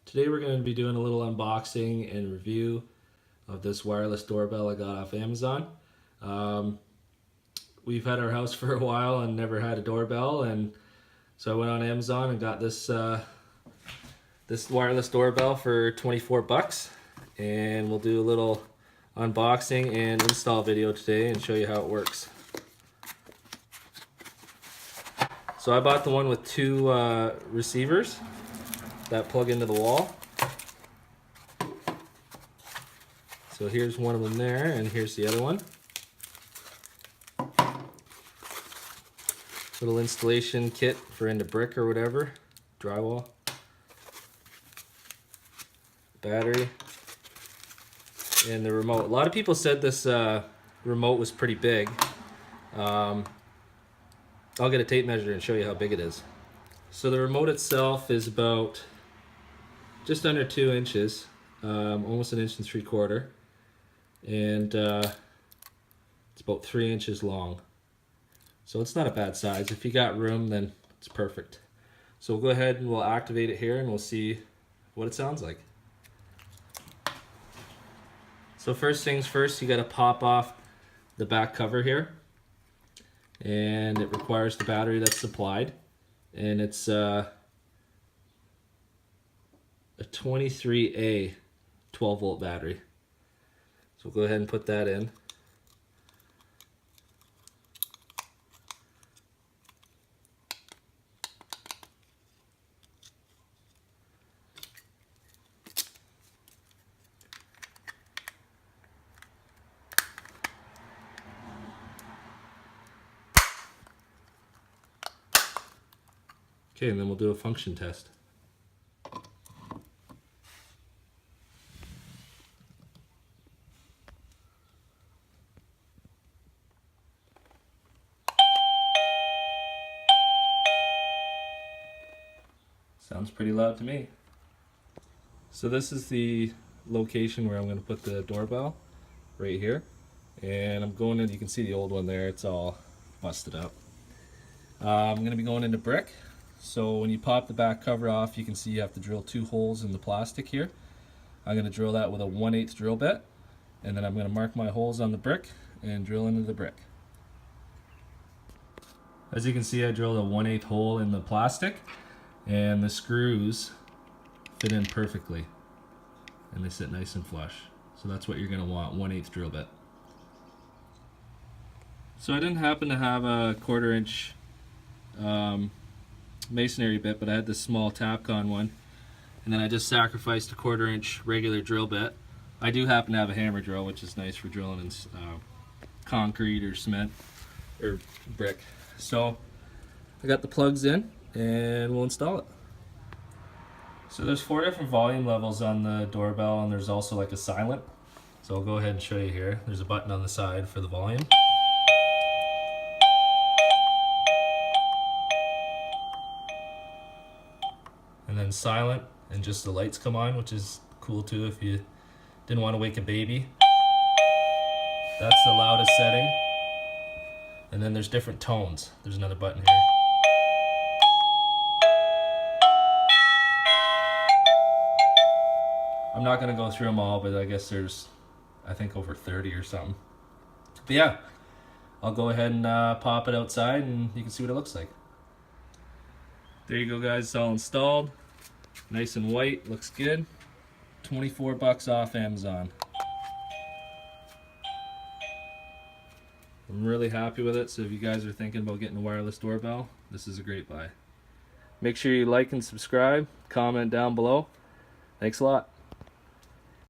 Today we're going to be doing a little unboxing and review of this wireless doorbell I got off Amazon. We've had our house for a while and never had a doorbell, and so I went on Amazon and got this this wireless doorbell for 24 bucks, and we'll do a little unboxing and install video today and show you how it works. So I bought the one with two receivers that plug into the wall. So here's one of them there, and here's the other one. Little installation kit for into brick or whatever, drywall. Battery. And the remote. A lot of people said this remote was pretty big. I'll get a tape measure and show you how big it is. So the remote itself is about just under 2 inches, almost 1 3/4 inches, and it's about 3 inches long. So it's not a bad size. If you got room, then it's perfect. So we'll go ahead and we'll activate it here and we'll see what it sounds like. So first things first, you got to pop off the back cover here, and it requires the battery that's supplied, and it's a 23A 12-volt battery. So we'll go ahead and put that in. Okay, and then we'll do a function test. Sounds pretty loud to me. So this is the location where I'm going to put the doorbell, right here. And I'm going in, you can see the old one there, it's all busted up. I'm going to be going into brick. So when you pop the back cover off, you can see you have to drill 2 holes in the plastic here. I'm going to drill that with a 1/8 drill bit, and then I'm going to mark my holes on the brick and drill into the brick. As you can see, I drilled a 1/8 hole in the plastic, and the screws fit in perfectly, and they sit nice and flush. So that's what you're going to want, 1/8 drill bit. So I didn't happen to have a 1/4 inch masonry bit, but I had this small Tapcon one, and then I just sacrificed a 1/4 inch regular drill bit. I do happen to have a hammer drill, which is nice for drilling in concrete or cement or brick. So I got the plugs in and we'll install it. So there's 4 different volume levels on the doorbell, and there's also like a silent. So I'll go ahead and show you here. There's a button on the side for the volume. And then silent, and just the lights come on, which is cool too if you didn't want to wake a baby. That's the loudest setting. And then there's different tones. There's another button here. I'm not going to go through them all, but I guess there's, I think, over 30 or something. But yeah, I'll go ahead and pop it outside and you can see what it looks like. There you go, guys, it's all installed. Nice and white, looks good. 24 bucks off Amazon. I'm really happy with it, so if you guys are thinking about getting a wireless doorbell, this is a great buy. Make sure you like and subscribe, comment down below. Thanks a lot.